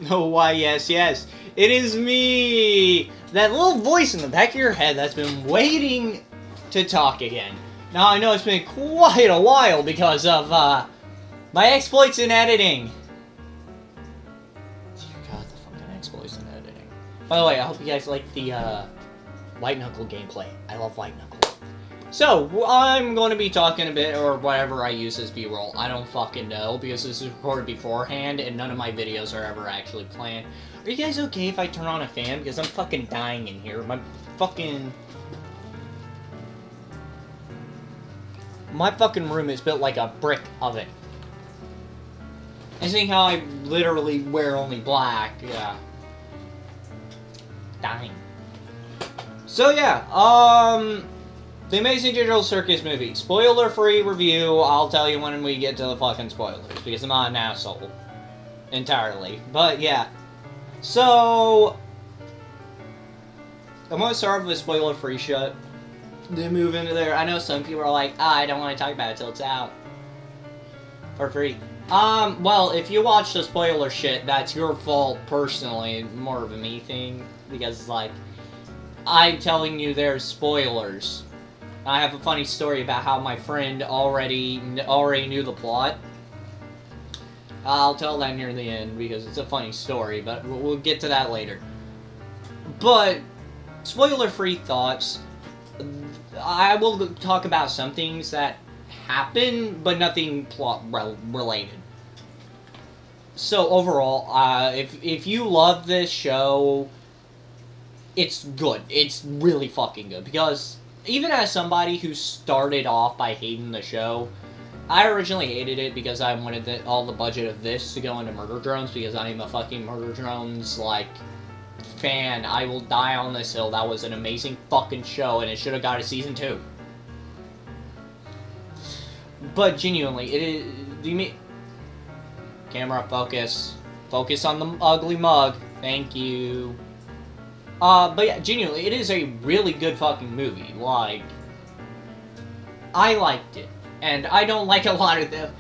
Oh, why, yes, yes. It is me! That little voice in the back of your head that's been waiting to talk again. Now, I know it's been quite a while because of, my exploits in editing. Dear God, the fucking exploits in editing. By the way, I hope you guys like the, White Knuckle gameplay. I love White Knuckle. So, I'm going to be talking a bit, or whatever I use as B-roll. I don't fucking know, because this is recorded beforehand, and none of my videos are ever actually planned. Are you guys okay if I turn on a fan? Because I'm fucking dying in here. My fucking room is built like a brick oven. And seeing how I literally wear only black, yeah. Dying. So, yeah, The Amazing Digital Circus movie. Spoiler-free review. I'll tell you when we get to the fucking spoilers, because I'm not an asshole. Entirely. But, yeah. So, I'm gonna start with a spoiler-free shot. Then move into there. I know some people are like, I don't want to talk about it till it's out. For free. Well, if you watch the spoiler shit, that's your fault personally. More of a me thing. Because, like, I'm telling you there's spoilers. I have a funny story about how my friend already knew the plot. I'll tell that near the end because it's a funny story, but we'll get to that later. But, spoiler-free thoughts. I will talk about some things that happen, but nothing plot-related. So, overall, if you love this show, it's good. It's really fucking good. Because, even as somebody who started off by hating the show, I originally hated it because I wanted all the budget of this to go into Murder Drones, because I'm a fucking Murder Drones, like, fan. I will die on this hill. That was an amazing fucking show, and it should have got a season 2. But, genuinely, it is... Camera, focus. Focus on the ugly mug. Thank you. But yeah, genuinely, it is a really good fucking movie. Like, I liked it. And I don't like a lot of the...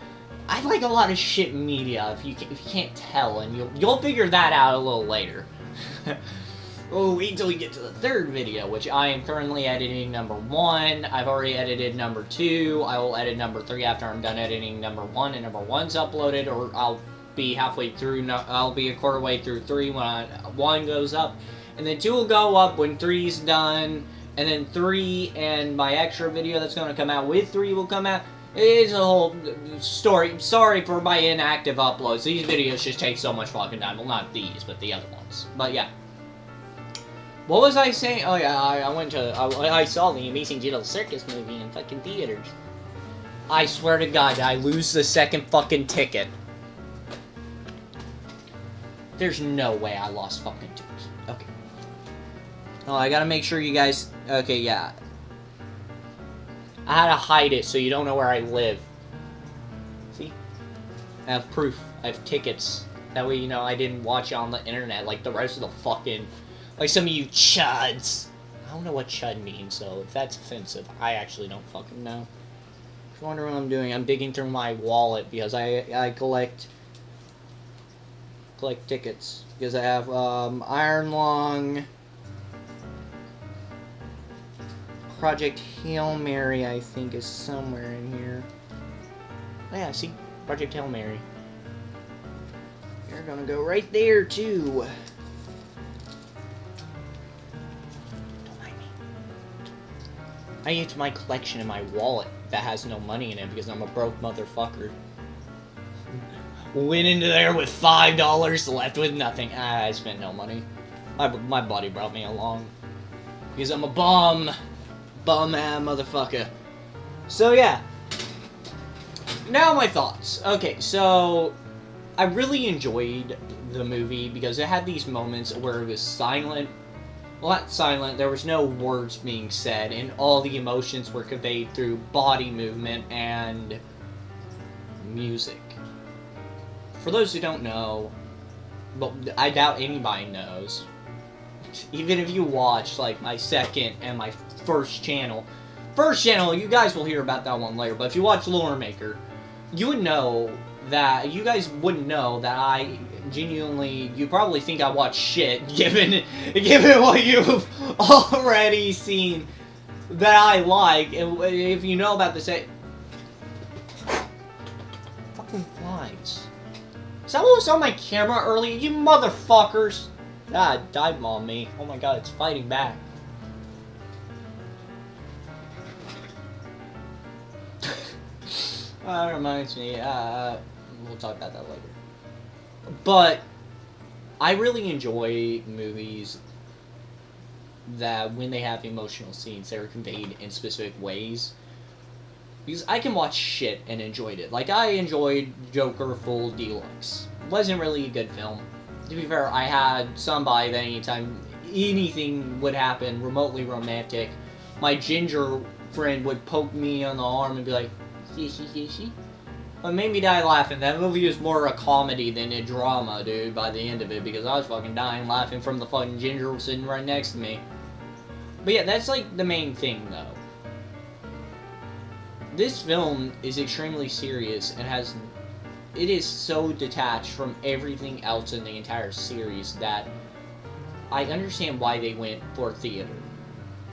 I like a lot of shit media, if you can't tell, and you'll figure that out a little later. Oh, wait till we get to the third video, which I am currently editing number 1. I've already edited number 2. I will edit number 3 after I'm done editing number 1, and number 1's uploaded, or I'll be halfway through, I'll be a quarter way through 3 when 1 goes up. And then 2 will go up when 3's done, and then 3 and my extra video that's going to come out with 3 will come out. It's a whole story. Sorry for my inactive uploads. These videos just take so much fucking time. Well, not these, but the other ones. But yeah. What was I saying? Oh yeah, I saw the Amazing Digital Circus movie in fucking theaters. I swear to God, I lose the second fucking ticket. There's no way I lost fucking tickets. Okay. Oh, I gotta make sure you guys... Okay, yeah. I had to hide it so you don't know where I live. See? I have proof. I have tickets. That way, you know, I didn't watch it on the internet like the rest of the fucking... Like some of you chuds. I don't know what chud means, so if that's offensive, I actually don't fucking know. If you wonder what I'm doing, I'm digging through my wallet because I collect tickets. Because I have, Iron Lung... Project Hail Mary, I think, is somewhere in here. Oh, yeah, see? Project Hail Mary. You're gonna go right there, too. Don't mind me. I used my collection in my wallet that has no money in it because I'm a broke motherfucker. Went into there with $5, left with nothing. I spent no money. My buddy brought me along. Because I'm a bum. Bum-ass motherfucker. So, yeah. Now, my thoughts. Okay, so... I really enjoyed the movie because it had these moments where it was silent. Well, not silent. There was no words being said. And all the emotions were conveyed through body movement and... music. For those who don't know... But I doubt anybody knows. Even if you watch, like, my second and my first channel, you guys will hear about that one later, but if you watch Lore Maker, you would know that, you guys wouldn't know that I genuinely, you probably think I watch shit, given what you've already seen that I like, and if you know about this, fucking flies. Is that what was on my camera earlier? You motherfuckers! God, dive on me. Oh my god, it's fighting back. That reminds me, we'll talk about that later. But, I really enjoy movies that when they have emotional scenes, they're conveyed in specific ways. Because I can watch shit and enjoyed it. Like, I enjoyed Joker Full Deluxe. Wasn't really a good film. To be fair, I had somebody that anytime anything would happen remotely romantic, my ginger friend would poke me on the arm and be like, "She." What made me die laughing, that movie was more a comedy than a drama, dude, by the end of it, because I was fucking dying laughing from the fucking ginger sitting right next to me. But yeah, that's like the main thing, though. This film is extremely serious and it is so detached from everything else in the entire series that I understand why they went for theater.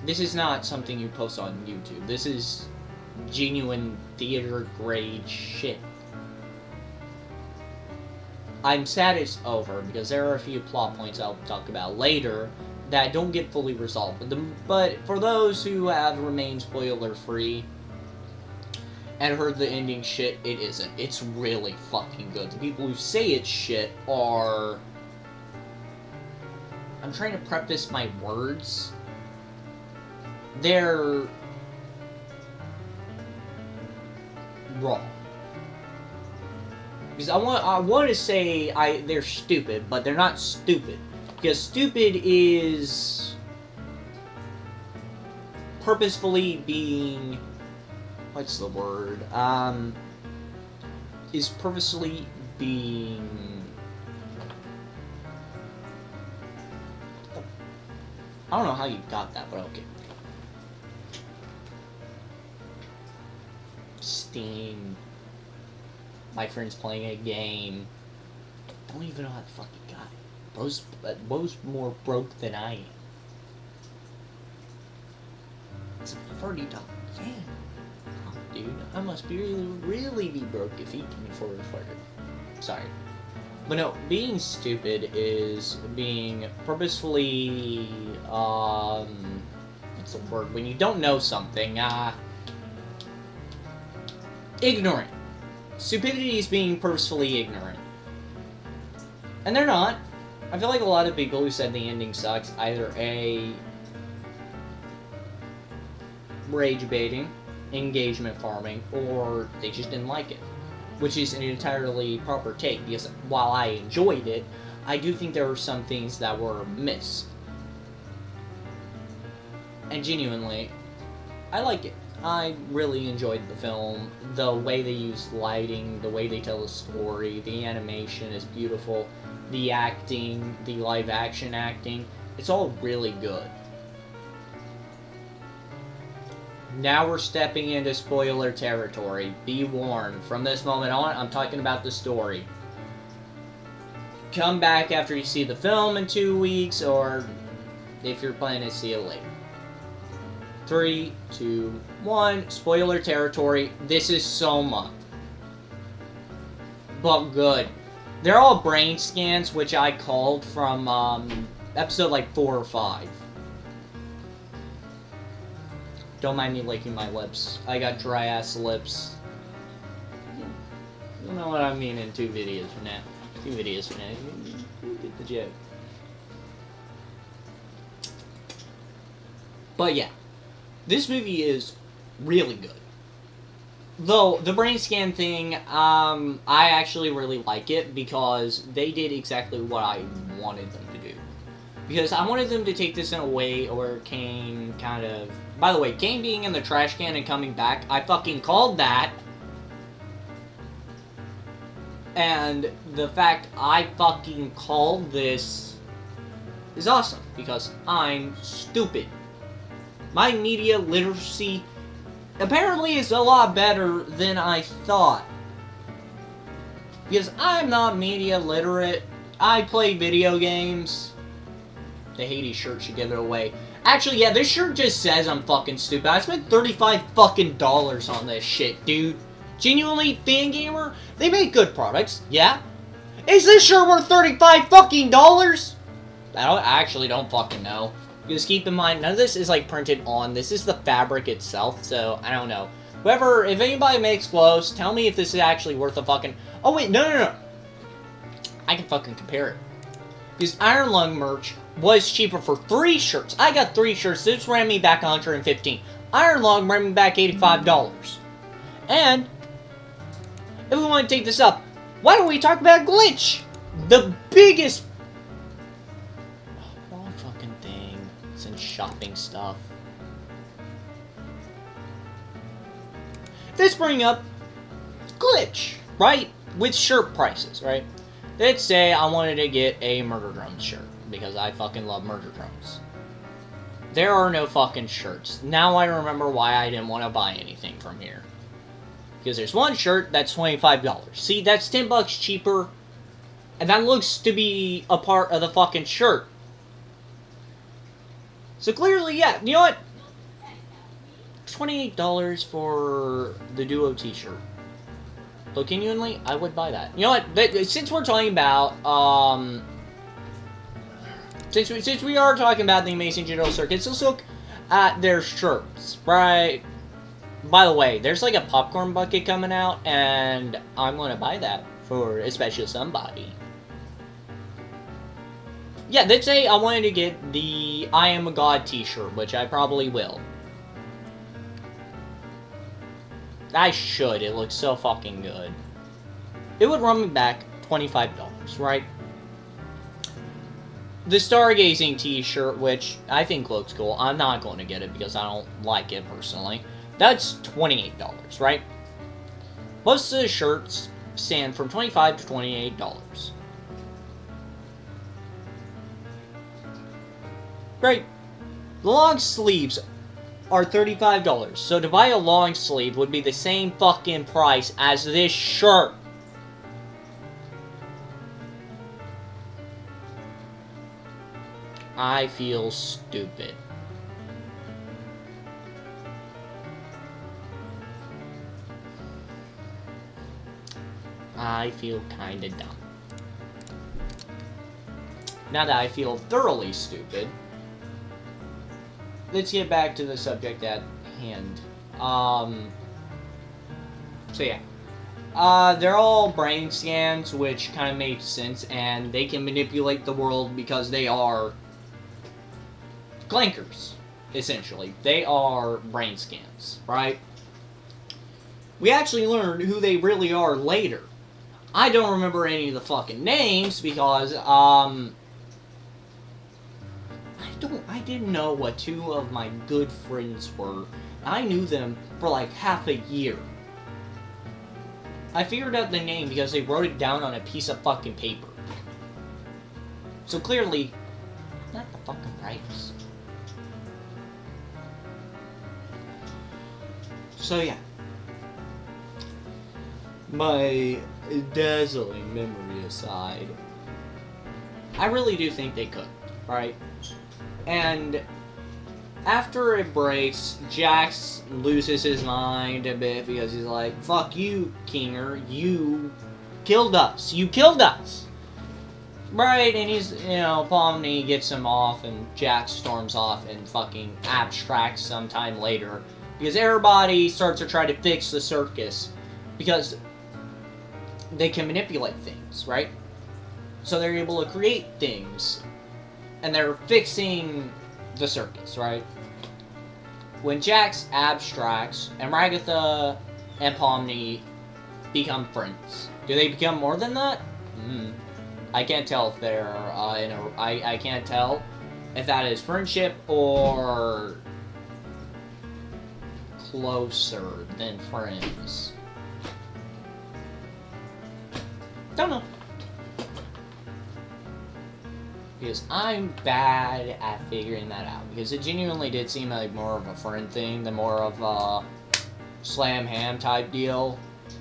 This is not something you post on YouTube. This is genuine theater grade shit. I'm sad it's over because there are a few plot points I'll talk about later that don't get fully resolved. But for those who have remained spoiler free and heard the ending shit, it isn't. It's really fucking good. The people who say it's shit are... I'm trying to preface my words. They're... wrong. Because I want to say they're stupid, but they're not stupid. Because stupid is purposefully being... what's the word? Is purposely being... I don't know how you got that, but okay. Steam. My friend's playing a game. Don't even know how the fuck you got it. Bo's more broke than I am. It's a $30 game. Dude, I must be really be broke if he can afford a flirt. Sorry. But no, being stupid is being purposefully, what's the word? When you don't know something, ignorant. Stupidity is being purposefully ignorant. And they're not. I feel like a lot of people who said the ending sucks either A, rage baiting, engagement farming, or they just didn't like it. Which is an entirely proper take, because while I enjoyed it, I do think there were some things that were missed. And genuinely, I like it. I really enjoyed the film. The way they use lighting, the way they tell the story, the animation is beautiful. The acting, the live action acting, it's all really good. Now we're stepping into spoiler territory. Be warned. From this moment on, I'm talking about the story. Come back after you see the film in 2 weeks, or if you're planning to see it later. 3, 2, 1. Spoiler territory. This is Soma. But good. They're all brain scans, which I called from episode like 4 or 5. Don't mind me licking my lips. I got dry ass lips. You know what I mean in 2 videos from now. 2 videos from now. You get the joke. But yeah. This movie is really good. Though, the brain scan thing, I actually really like it because they did exactly what I wanted them to do. Because I wanted them to take this in a way where Kane kind of... By the way, Kane being in the trash can and coming back, I fucking called that. And the fact I fucking called this is awesome. Because I'm stupid. My media literacy apparently is a lot better than I thought. Because I'm not media literate, I play video games. The Hades shirt should give it away. Actually, yeah, this shirt just says I'm fucking stupid. I spent $35 fucking on this shit, dude. Genuinely, Fangamer, they make good products, yeah. Is this shirt worth $35 fucking? I actually don't fucking know. Because keep in mind, none of this is like printed on. This is the fabric itself, so I don't know. Whoever, if anybody makes clothes, tell me if this is actually worth a fucking... Oh wait, no. I can fucking compare it. Because Iron Lung merch was cheaper for 3 shirts. I got 3 shirts. This ran me back $115. Iron Lung ran me back $85. And if we want to take this up, why don't we talk about Glitch? The biggest... Oh, wrong fucking thing. It's in shopping stuff. Let's bring up Glitch, right? With shirt prices, right? Let's say I wanted to get a Murder Drones shirt, because I fucking love Murder Drones. There are no fucking shirts. Now I remember why I didn't want to buy anything from here. Because there's one shirt that's $25. See, that's $10 cheaper, and that looks to be a part of the fucking shirt. So clearly, yeah, you know what? $28 for the Duo t-shirt. But genuinely, I would buy that. You know what? Since we're talking about, since we are talking about the Amazing General Circuits, let's look at their shirts, right? By the way, there's like a popcorn bucket coming out, and I'm gonna buy that for especially somebody. Yeah, let's say I wanted to get the I Am a God t-shirt, which I probably will. I should. It looks so fucking good. It would run me back $25, right? The Stargazing t-shirt, which I think looks cool. I'm not going to get it because I don't like it personally. That's $28, right? Most of the shirts stand from $25 to $28. Great. The long sleeves are $35. So to buy a long sleeve would be the same fucking price as this shirt. I feel stupid. I feel kinda dumb. Now that I feel thoroughly stupid, let's get back to the subject at hand. So yeah. They're all brain scans, which kind of makes sense, and they can manipulate the world because they are clankers, essentially. They are brain scans, right? We actually learned who they really are later. I don't remember any of the fucking names because, I didn't know what 2 of my good friends were. I knew them for like half a year. I figured out the name because they wrote it down on a piece of fucking paper. So clearly, not the fucking price. So yeah. My dazzling memory aside, I really do think they could, right? And after it breaks, Jax loses his mind a bit because he's like, fuck you, Kinger, you killed us. You killed us! Right, and he's, you know, Pomni gets him off, and Jax storms off and fucking abstracts sometime later. Because everybody starts to try to fix the circus. Because they can manipulate things, right? So they're able to create things. And they're fixing the circus, right? When Jax abstracts, and Ragatha and Pomni become friends. Do they become more than that? I can't tell if they're, I can't tell if that is friendship or closer than friends. Don't know. Because I'm bad at figuring that out. Because it genuinely did seem like more of a friend thing than more of a slam ham type deal.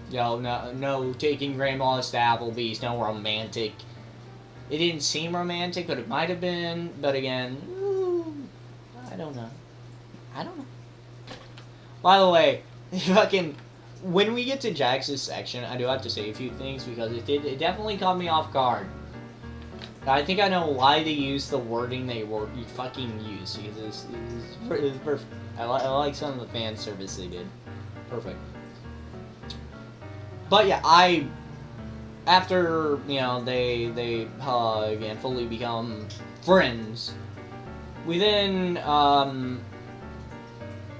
You know, no taking grandmas to Applebee's, no romantic It didn't seem romantic, but it might have been. But again, I don't know. I don't know. By the way, fucking, when we get to Jax's section, I do have to say a few things because it definitely caught me off guard. I think I know why they used the wording they fucking used because it's perfect. I like some of the fan service they did. Perfect. But yeah, after, you know, they hug and fully become friends, we then,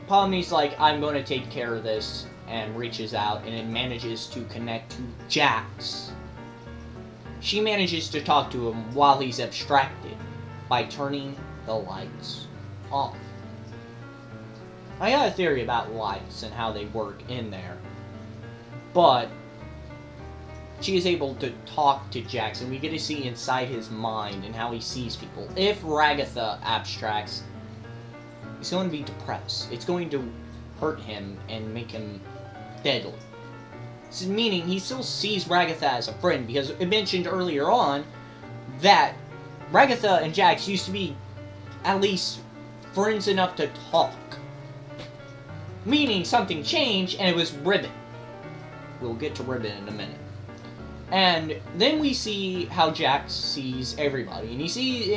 Pomni's like, I'm going to take care of this, and reaches out, and it manages to connect to Jax. She manages to talk to him while he's abstracted by turning the lights off. I got a theory about lights and how they work in there, but she is able to talk to Jax, and we get to see inside his mind and how he sees people. If Ragatha abstracts, he's going to be depressed. It's going to hurt him and make him deadly. So, meaning he still sees Ragatha as a friend, because it mentioned earlier on that Ragatha and Jax used to be at least friends enough to talk. Meaning something changed, and it was Ribbon. We'll get to Ribbon in a minute. And then we see how Jax sees everybody, and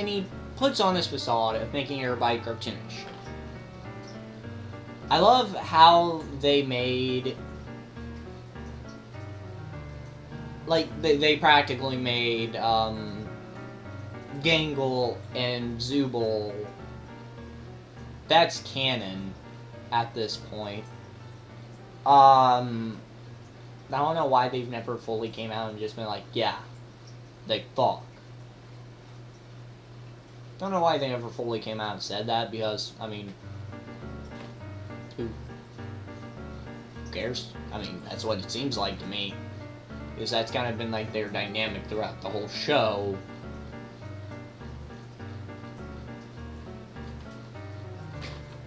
he puts on this facade of making everybody cartoonish. I love how they made, like, they practically made Gangle and Zubul, that's canon at this point. I don't know why they've never fully came out and just been like, yeah, they fuck. Don't know why they never fully came out and said that, because, I mean, who cares? I mean, that's what it seems like to me. Because that's kind of been like their dynamic throughout the whole show.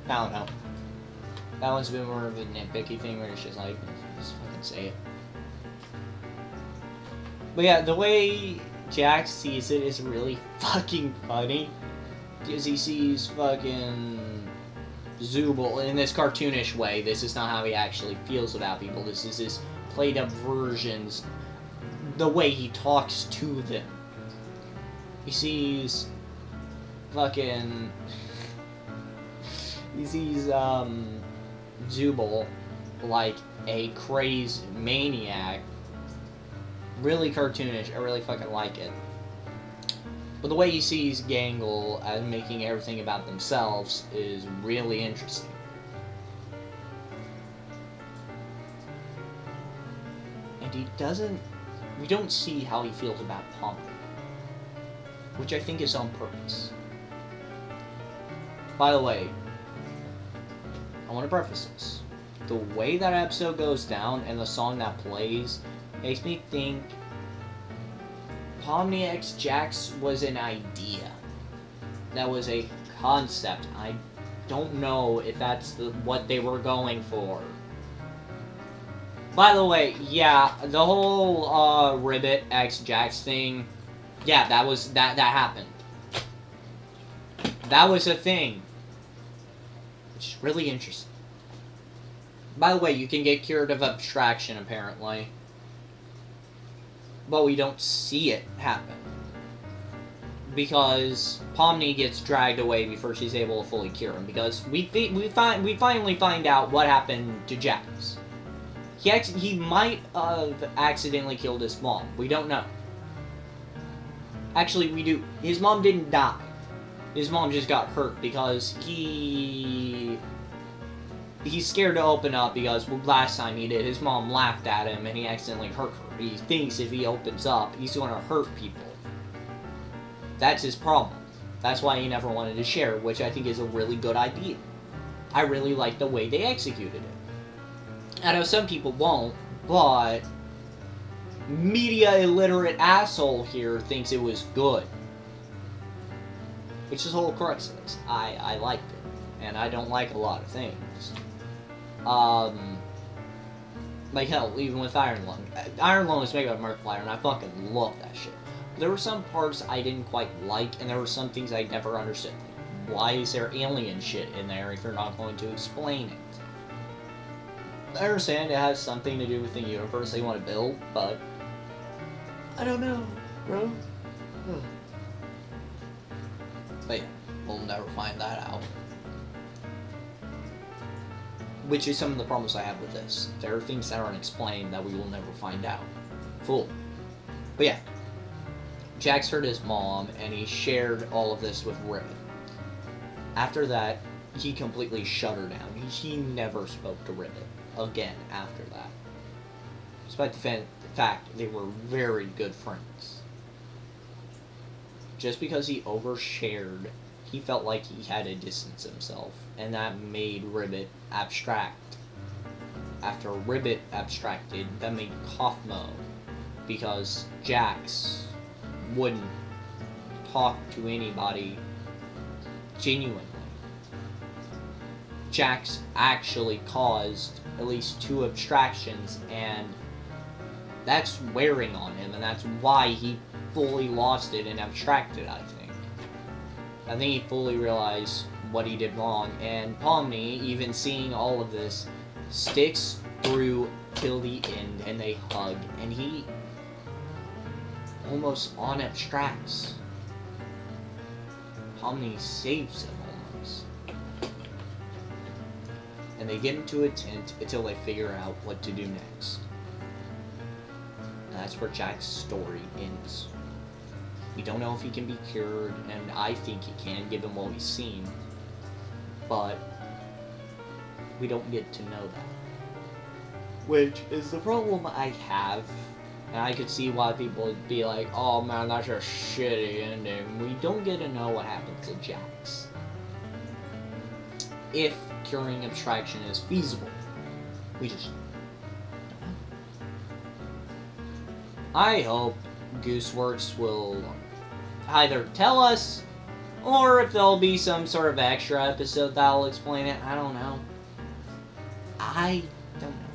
I don't know. That one's been more of a nitpicky thing where it's just like, just fucking say it. But yeah, the way Jax sees it is really fucking funny. Because he sees fucking Zubul in this cartoonish way. This is not how he actually feels about people. This is his played up versions. The way he talks to them. He sees fucking... He sees Zubul like a crazed maniac. Really cartoonish. I really fucking like it. But the way he sees Gangle as making everything about themselves is really interesting. And he doesn't... We don't see how he feels about Pomni, which I think is on purpose. By the way, I want to preface this. The way that episode goes down and the song that plays makes me think Pomni X Jax was an idea. That was a concept. I don't know if that's what they were going for. By the way, yeah, the whole Ribbit X Jax thing, yeah, that happened. That was a thing. Which is really interesting. By the way, you can get cured of abstraction, apparently. But we don't see it happen. Because Pomni gets dragged away before she's able to fully cure him. Because we finally find out what happened to Jax. He might have accidentally killed his mom. We don't know. Actually, we do. His mom didn't die. His mom just got hurt because he's scared to open up because last time he did, his mom laughed at him and he accidentally hurt her. He thinks if he opens up, he's going to hurt people. That's his problem. That's why he never wanted to share, which I think is a really good idea. I really like the way they executed it. I know some people won't, but media illiterate asshole here thinks it was good. Which is the whole crux of this. I liked it. And I don't like a lot of things. Like hell, even with Iron Lung. Iron Lung is made by Markiplier, and I fucking love that shit. there were some parts I didn't quite like, and there were some things I never understood. Why is there alien shit in there if you're not going to explain it? I understand it has something to do with the universe they want to build, but I don't know, bro. But yeah, we'll never find that out. Which is some of the problems I have with this. There are things that aren't explained that we will never find out. Full. But yeah. Jax hurt his mom, and he shared all of this with Ribbit. After that, he completely shut her down. He never spoke to Ribbit again after that. Despite the fact they were very good friends. Just because he overshared, he felt like he had to distance himself, and that made Ribbit abstract. After Ribbit abstracted, that made Kaufmo, because Jax wouldn't talk to anybody genuinely. Jax actually caused at least 2 abstractions, and that's wearing on him, and that's why he fully lost it and abstracted, I think. I think he fully realized what he did wrong, and Pomni, even seeing all of this, sticks through till the end, and they hug, and he almost unabstracts. Pomni saves him almost. And they get into a tent until they figure out what to do next. And that's where Jack's story ends. We don't know if he can be cured, and I think he can, given what we've seen. But we don't get to know that. Which is the problem I have. And I could see why people would be like, oh man, that's a shitty ending. We don't get to know what happened to Jax. If curing abstraction is feasible. We just don't know. I hope Gooseworks will either tell us, or if there'll be some sort of extra episode that'll explain it. I don't know. I don't know.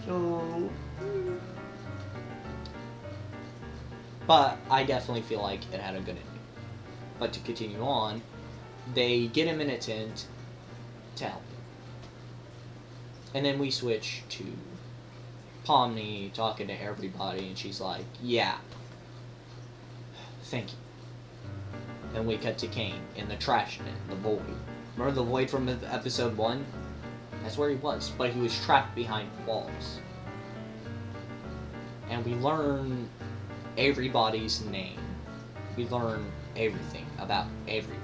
So... But I definitely feel like it had a good ending. But to continue on, they get him in a tent to help him. And then we switch to Pomni talking to everybody, and she's like, yeah, thank you. Then we cut to Kane in the trash bin, the void. Remember the void from episode 1? That's where he was, but he was trapped behind walls. And we learn everybody's name. We learn everything about everyone.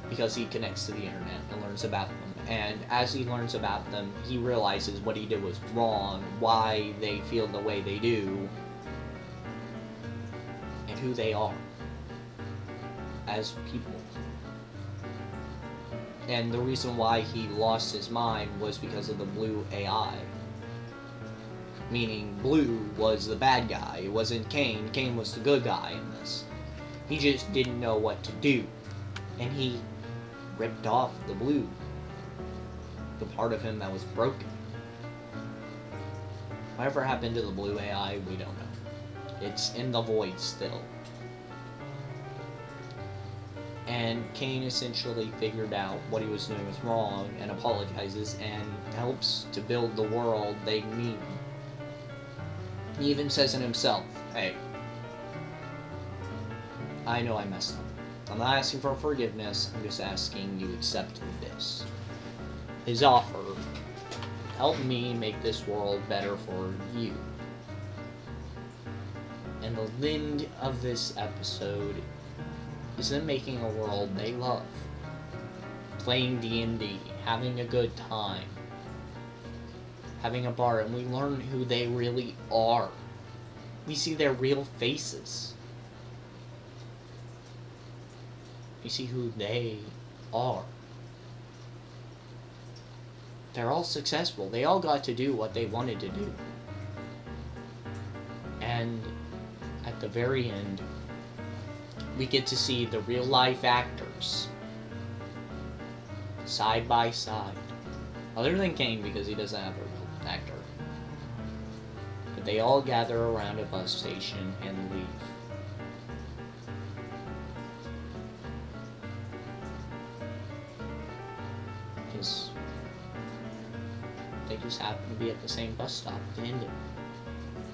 Because he connects to the internet and learns about them. And as he learns about them, he realizes what he did was wrong, why they feel the way they do, and who they are as people. And the reason why he lost his mind was because of the blue AI. Meaning Blue was the bad guy. It wasn't Kane. Kane was the good guy in this. He just didn't know what to do. And he ripped off the Blue. The part of him that was broken. Whatever happened to the Blue AI, we don't know. It's in the void still. And Kane essentially figured out what he was doing was wrong and apologizes and helps to build the world they need. He even says it himself, hey, I know I messed up. I'm not asking for forgiveness, I'm just asking you accept this. His offer, help me make this world better for you. And the end of this episode is them making a world they love. Playing D&D, having a good time. Having a bar, and we learn who they really are. We see their real faces. We see who they are. They're all successful. They all got to do what they wanted to do. And at the very end, we get to see the real life actors side by side. Other than Kane, because he doesn't have a real actor. but they all gather around a bus station and leave. Because they just happen to be at the same bus stop at the end of it.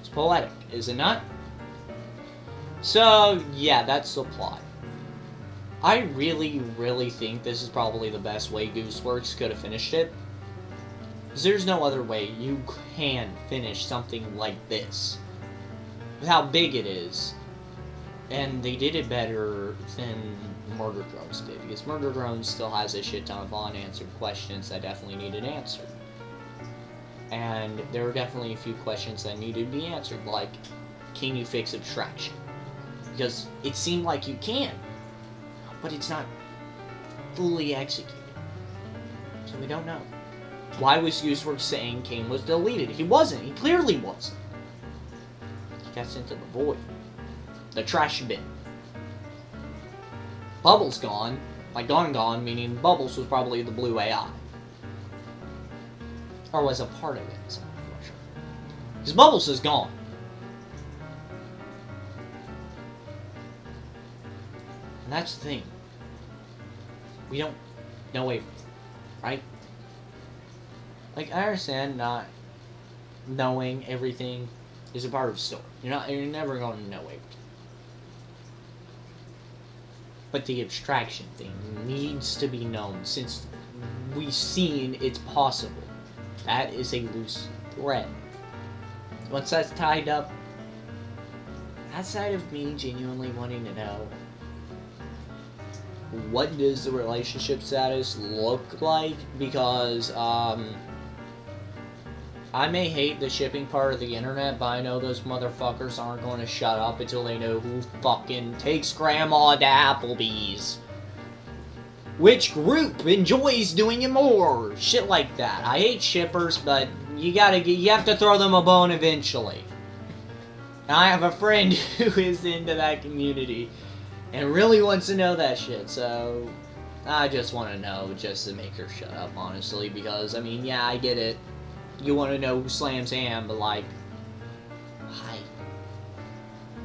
It's poetic, is it not? So, yeah, that's the plot. I really, really think this is probably the best way Gooseworks could have finished it. Because there's no other way you can finish something like this. With how big it is. And they did it better than Murder Drones did. Because Murder Drones still has a shit ton of unanswered questions that definitely needed answered. And there were definitely a few questions that needed to be answered, like, can you fix abstraction? Because it seemed like you can, but it's not fully executed. So we don't know. Why was Gooseworks saying Kane was deleted? He wasn't. He clearly wasn't. He got sent to the void. The trash bin. Bubbles gone. Like gone, meaning Bubbles was probably the blue AI. Or was a part of it, so I'm not sure. Because Bubbles is gone. And that's the thing. We don't know everything, right? Like, I understand not knowing everything is a part of the story. You're never going to know everything. But the abstraction thing needs to be known since we've seen it's possible. That is a loose thread. Once that's tied up, outside of me genuinely wanting to know, what does the relationship status look like? Because, I may hate the shipping part of the internet, but I know those motherfuckers aren't going to shut up until they know who fucking takes grandma to Applebee's. Which group enjoys doing it more? Shit like that. I hate shippers, but you have to throw them a bone eventually. And I have a friend who is into that community and really wants to know that shit, so I just want to know just to make her shut up, honestly, because, I mean, yeah, I get it. You want to know who slams ham, but, like, why?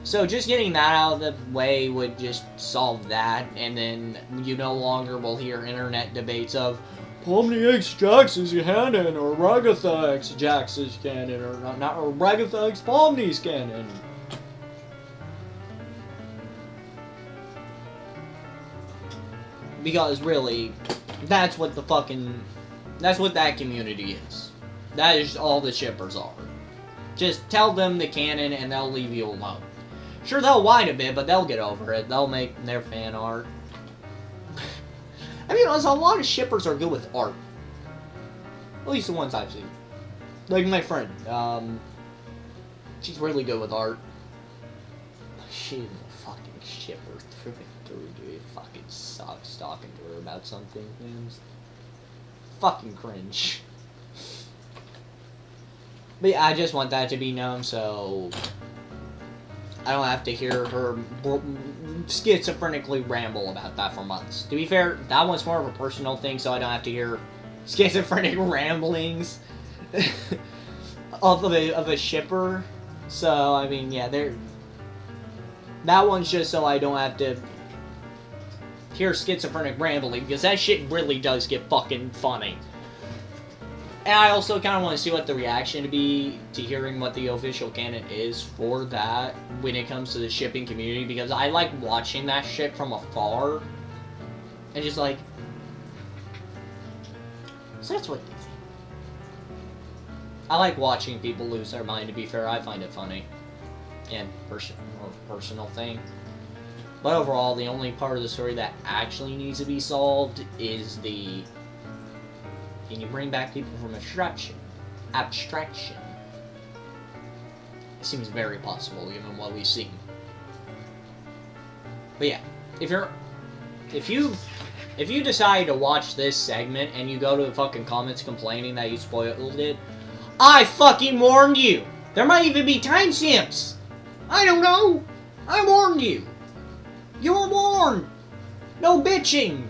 So just getting that out of the way would just solve that, and then you no longer will hear internet debates of Pomni X Jax is canon, or Ragatha X Jax is canon, or not or Ragatha X Pomni's canon. Because really, that's what that community is. That is all the shippers are. Just tell them the canon and they'll leave you alone. Sure, they'll whine a bit, but they'll get over it. They'll make their fan art. I mean, a lot of shippers are good with art. At least the ones I've seen. Like my friend. She's really good with art. She's a fucking shipper through and through, dude. It fucking sucks talking to her about something. It's fucking cringe. But yeah, I just want that to be known, so I don't have to hear her schizophrenically ramble about that for months. To be fair, that one's more of a personal thing, so I don't have to hear schizophrenic ramblings of a shipper. So, I mean, yeah, that one's just so I don't have to hear schizophrenic rambling, because that shit really does get fucking funny. And I also kind of want to see what the reaction to be to hearing what the official canon is for that when it comes to the shipping community, because I like watching that shit from afar and just like, so that's what you think. I like watching people lose their mind, to be fair. I find it funny and more personal thing. But overall, the only part of the story that actually needs to be solved is the can you bring back people from abstraction? It seems very possible, given what we've seen. But yeah, if you decide to watch this segment and you go to the fucking comments complaining that you spoiled it, I fucking warned you! There might even be timestamps! I don't know! I warned you! You were warned! No bitching!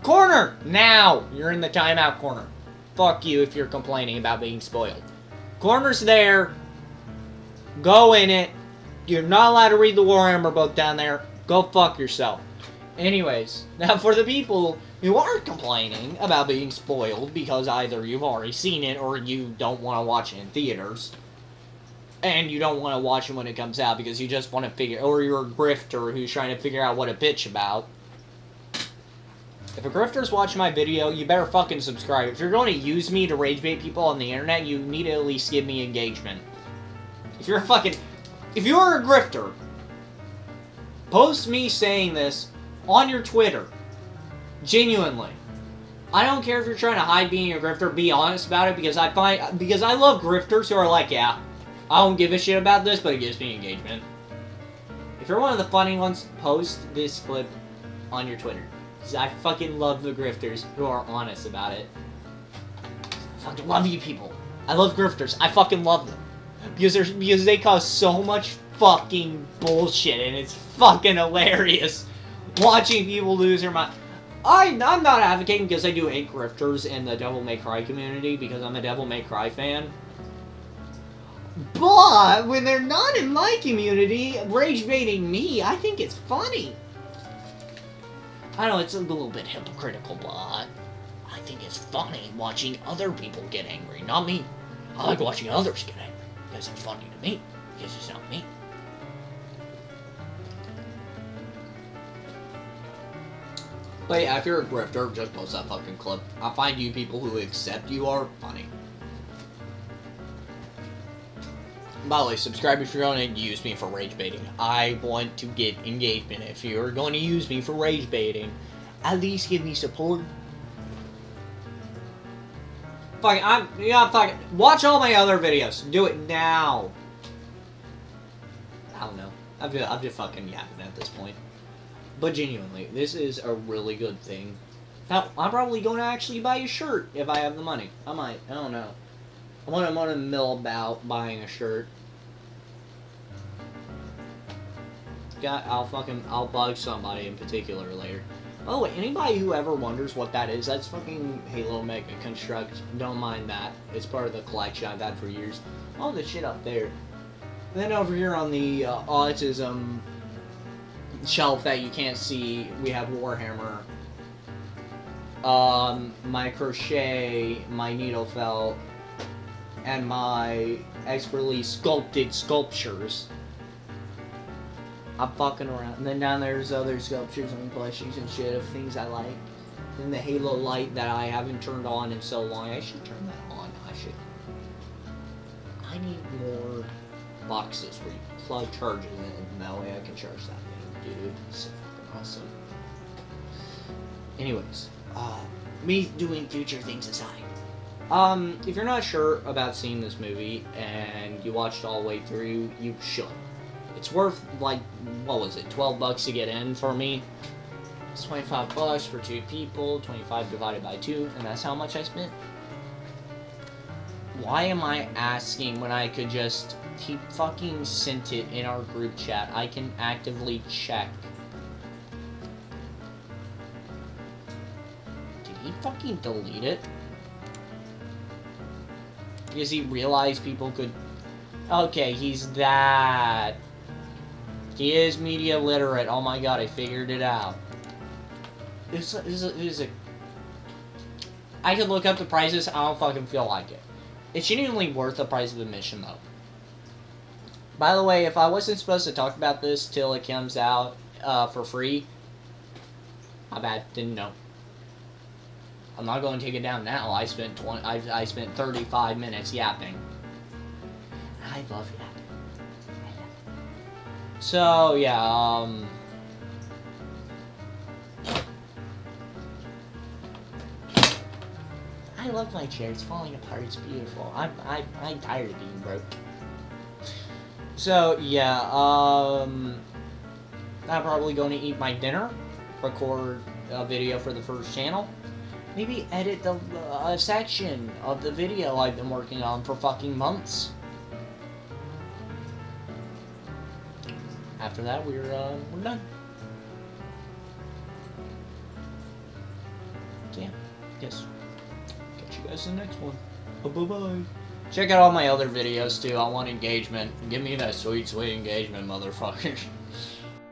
Corner! Now! You're in the timeout corner. Fuck you if you're complaining about being spoiled. Corner's there. Go in it. You're not allowed to read the Warhammer book down there. Go fuck yourself. Anyways, now for the people who are complaining about being spoiled because either you've already seen it or you don't want to watch it in theaters, and you don't want to watch it when it comes out because you just want to figure, or you're a grifter who's trying to figure out what to bitch about. If a grifter's watching my video, you better fucking subscribe. If you're going to use me to rage bait people on the internet, you need to at least give me engagement. If you're a grifter, post me saying this on your Twitter. Genuinely. I don't care if you're trying to hide being a grifter, be honest about it, because I love grifters who are like, yeah, I don't give a shit about this, but it gives me engagement. If you're one of the funny ones, post this clip on your Twitter. Because I fucking love the grifters who are honest about it. I fucking love you people. I love grifters. I fucking love them. Because they cause so much fucking bullshit, and it's fucking hilarious watching people lose their mind. I'm not advocating because I do hate grifters in the Devil May Cry community because I'm a Devil May Cry fan. But when they're not in my community, rage baiting me, I think it's funny. I know it's a little bit hypocritical, but I think it's funny watching other people get angry, not me. I like watching others get angry because it's funny to me, because it's not me. But yeah, if you're a grifter, just post that fucking clip. I find you people who accept you are funny. By the way, subscribe if you're going to use me for rage baiting. I want to get engagement. If you're going to use me for rage baiting, at least give me support. Fuck, watch all my other videos. Do it now. I don't know. I'm just fucking yapping at this point. But genuinely, this is a really good thing. Now, I'm probably going to actually buy a shirt if I have the money. I might. I don't know. I'm gonna mill about buying a shirt. I'll bug somebody in particular later. Oh wait, anybody who ever wonders what that is, that's fucking Halo Mega Construct. Don't mind that. It's part of the collection I've had for years. All the shit up there. Then over here on the autism shelf that you can't see, we have Warhammer. My crochet, my needle felt, and my expertly sculpted sculptures. I'm fucking around. And then down there's other sculptures and plushies and shit of things I like. And the Halo light that I haven't turned on in so long. I should turn that on. I need more boxes where you plug charges in, and that way I can charge that thing, dude. It's so fucking awesome. Anyways, me doing future things aside. If you're not sure about seeing this movie and you watched all the way through, you should. It's worth, like, what was it, 12 bucks to get in for me? It's 25 bucks for 2 people, 25 divided by 2, and that's how much I spent. Why am I asking when I could just, he fucking sent it in our group chat. I can actively check. Did he fucking delete it? Because he realized people could... Okay, he's that... He is media literate. Oh my god, I figured it out. I could look up the prices. I don't fucking feel like it. It's genuinely worth the price of admission, though. By the way, if I wasn't supposed to talk about this till it comes out for free, my bad. Didn't know. I'm not going to take it down now. I spent 35 minutes yapping. I love yapping. So yeah, I love my chair. It's falling apart. It's beautiful. I'm tired of being broke. So yeah, I'm probably going to eat my dinner, record a video for the first channel, maybe edit the section of the video I've been working on for fucking months. After that, we're done. So yeah, guess catch you guys in the next one. Bye bye. Check out all my other videos too. I want engagement. Give me that sweet, sweet engagement, motherfuckers.